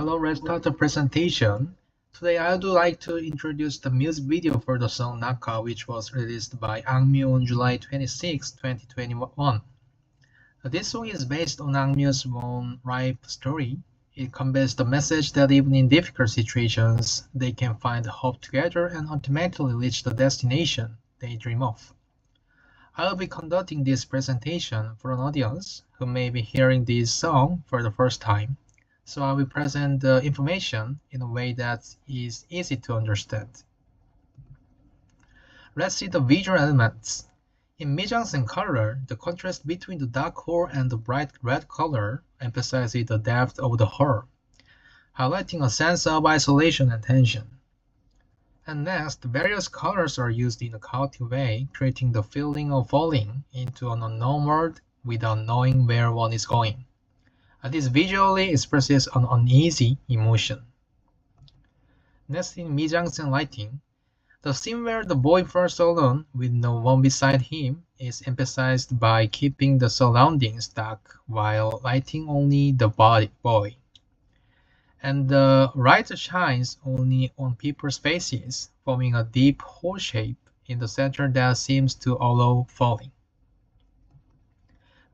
Hello, let's start the presentation. Today I would like to introduce the music video for the song Naka, which was released by Angmyu on July 26, 2021. This song is based on Angmyu's own life story. It conveys the message that even in difficult situations, they can find hope together and ultimately reach the destination they dream of. I will be conducting this presentation for an audience who may be hearing this song for the first time. So I will present the information in a way that is easy to understand. Let's see the visual elements. In Mijangsen color, the contrast between the dark hole and the bright red color emphasizes the depth of the hole, highlighting a sense of isolation and tension. And next, various colors are used in a chaotic way, creating the feeling of falling into an unknown world without knowing where one is going. This visually expresses an uneasy emotion. Next, in Mijangsen lighting, the scene where the boy falls alone with no one beside him is emphasized by keeping the surroundings dark while lighting only the boy. And the light shines only on people's faces, forming a deep hole shape in the center that seems to allow falling.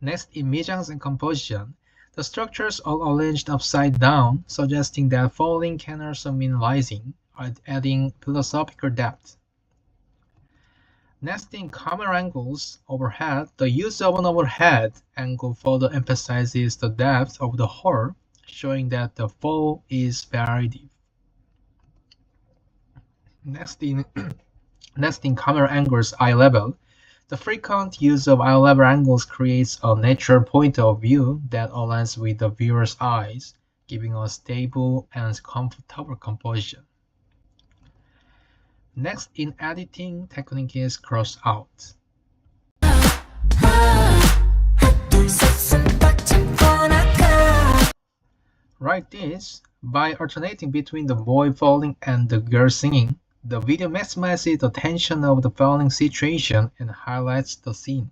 Next, in Mijangsen composition, the structures are arranged upside down, suggesting that falling can also mean rising, adding philosophical depth. Next, in camera angles overhead, the use of an overhead angle further emphasizes the depth of the hole, showing that the fall is very deep. Next in camera angles eye level, the frequent use of eye level angles creates a natural point of view that aligns with the viewer's eyes, giving a stable and comfortable composition. Next in editing technique is cross out. Like this, by alternating between the boy falling and the girl singing, the video maximizes the tension of the falling situation and highlights the scene.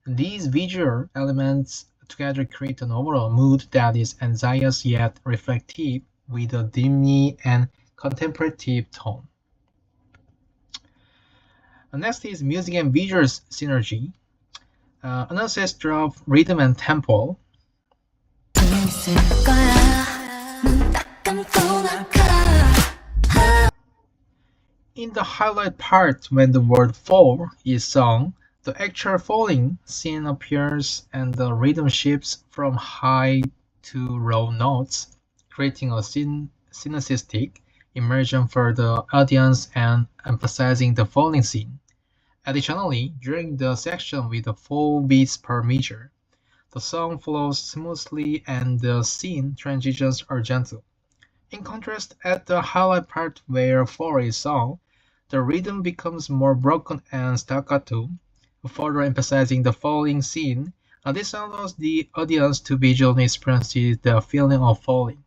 These visual elements together create an overall mood that is anxious yet reflective with a dreamy and contemplative tone. Next is music and visual synergy. Analysis of rhythm and tempo. In the highlight part, when the word fall is sung, the actual falling scene appears and the rhythm shifts from high to low notes, creating a synesthetic immersion for the audience and emphasizing the falling scene. Additionally, during the section with the 4 beats per measure, the song flows smoothly and the scene transitions are gentle. In contrast, at the highlight part where 4 is sung, the rhythm becomes more broken and staccato, further emphasizing the falling scene. This allows the audience to visually experience the feeling of falling.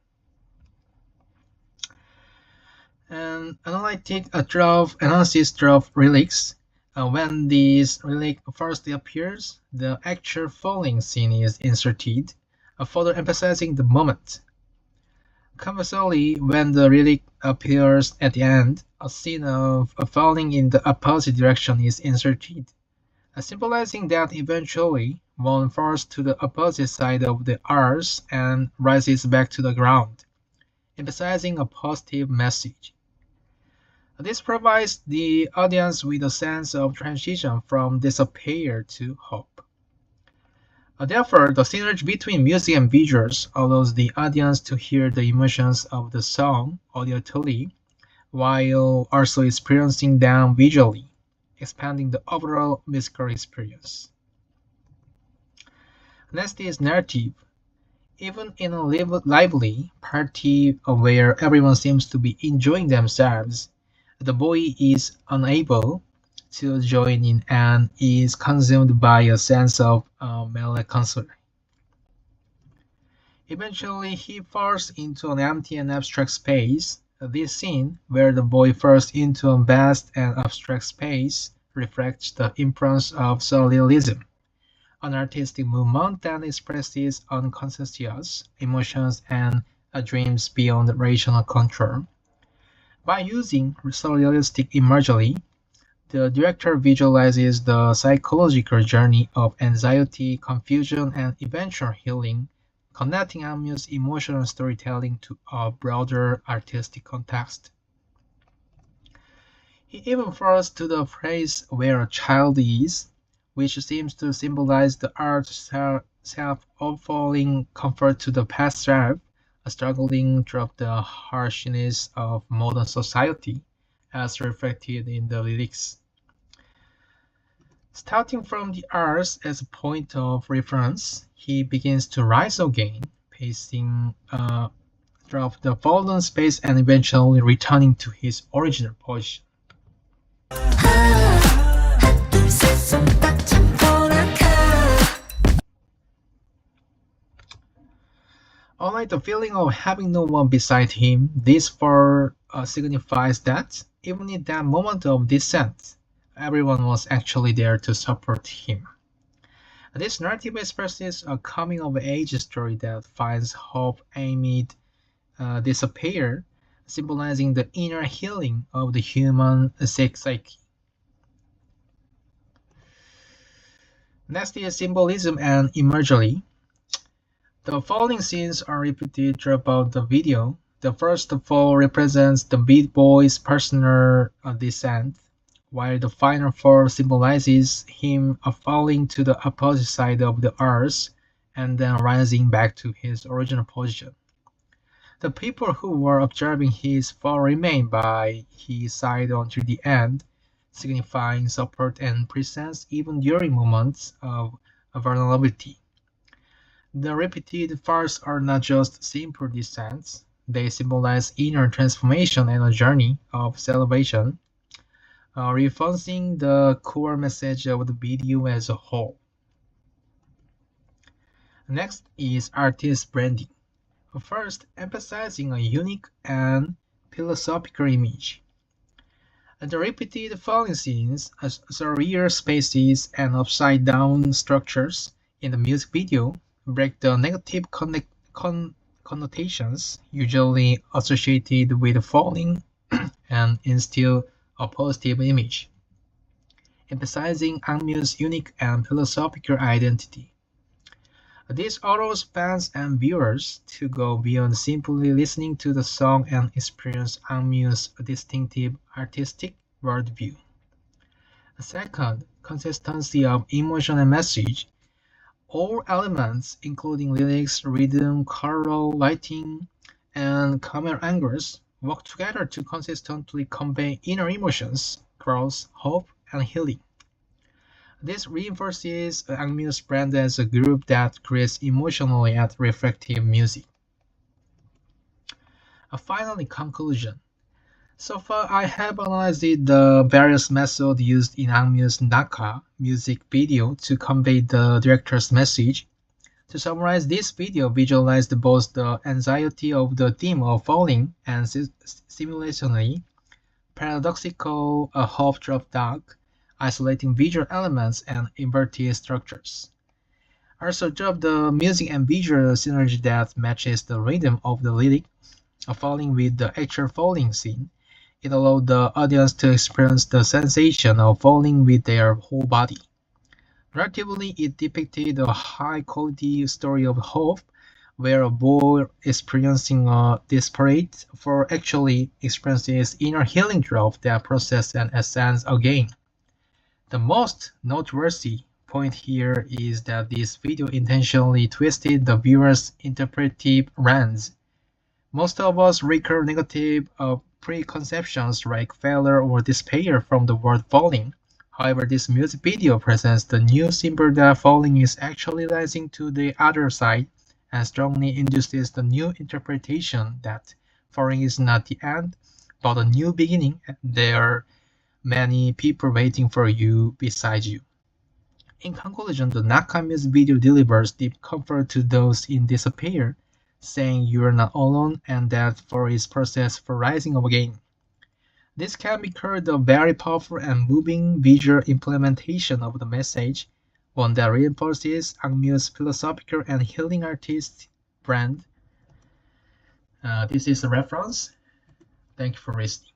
And analysis of lyrics. When this lyric first appears, the actual falling scene is inserted, further emphasizing the moment. Conversely, when the lyric appears at the end, a scene of falling in the opposite direction is inserted, symbolizing that eventually one falls to the opposite side of the earth and rises back to the ground, emphasizing a positive message. This provides the audience with a sense of transition from despair to hope. Therefore, the synergy between music and visuals allows the audience to hear the emotions of the song auditorily, while also experiencing them visually, expanding the overall musical experience. Next is narrative. Even in a lively party where everyone seems to be enjoying themselves, the boy is unable to join in and is consumed by a sense of melancholy. Eventually, he falls into an empty and abstract space. This scene, where the boy falls into a vast and abstract space, reflects the influence of surrealism, an artistic movement that expresses unconscious emotions and dreams beyond rational control. By using surrealistic imagery, the director visualizes the psychological journey of anxiety, confusion, and eventual healing, connecting Amy's emotional storytelling to a broader artistic context. He even refers to the phrase "where a child is," which seems to symbolize the art's self-offering comfort to the past self, struggling through the harshness of modern society, as reflected in the lyrics. Starting from the earth as a point of reference, he begins to rise again, pacing through the fallen space and eventually returning to his original position. Unlike the feeling of having no one beside him, this for signifies that, even in that moment of descent, everyone was actually there to support him. This narrative expresses a coming-of-age story that finds hope amid despair, symbolizing the inner healing of the human psyche. Next is symbolism and imagery. The following scenes are repeated throughout the video. The first fall represents the Beat Boys' personal descent, while the final fall symbolizes him falling to the opposite side of the earth and then rising back to his original position. The people who were observing his fall remain by his side until the end, signifying support and presence even during moments of vulnerability. The repeated falls are not just simple descents, they symbolize inner transformation and a journey of salvation, reinforcing the core message of the video as a whole. Next is artist branding. First, emphasizing a unique and philosophical image. The repeated falling scenes, surreal spaces, and upside-down structures in the music video break the negative connotations usually associated with falling and instill a positive image, emphasizing Angmyu's unique and philosophical identity. This allows fans and viewers to go beyond simply listening to the song and experience Angmyu's distinctive artistic worldview. Second, consistency of emotion and message. All elements, including lyrics, rhythm, choral, lighting, and camera angles, work together to consistently convey inner emotions, growth, hope, and healing. This reinforces Angmyu's brand as a group that creates emotionally and reflective music. Finally, conclusion. So far, I have analyzed the various methods used in Angmyu's Naka music video to convey the director's message. To summarize, this video visualized both the anxiety of the theme of falling and simultaneously paradoxical hope drop dark, isolating visual elements and inverted structures. Also drop the music and visual synergy that matches the rhythm of the lyric, falling with the actual falling scene. It allowed the audience to experience the sensation of falling with their whole body. Narratively, it depicted a high-quality story of hope, where a boy experiencing a desperate for actually experiences inner healing through that process and ascends again. The most noteworthy point here is that this video intentionally twisted the viewer's interpretive lens. Most of us recur negative preconceptions like failure or despair from the word falling. However, this music video presents the new symbol that falling is actually rising to the other side and strongly induces the new interpretation that falling is not the end, but a new beginning. There are many people waiting for you beside you. In conclusion, the Naka music video delivers deep comfort to those in despair, saying you are not alone and that for his process for rising up again. This can be called a very powerful and moving visual implementation of the message, one that reinforces Angmyu's philosophical and healing artist brand. This is a reference. Thank you for listening.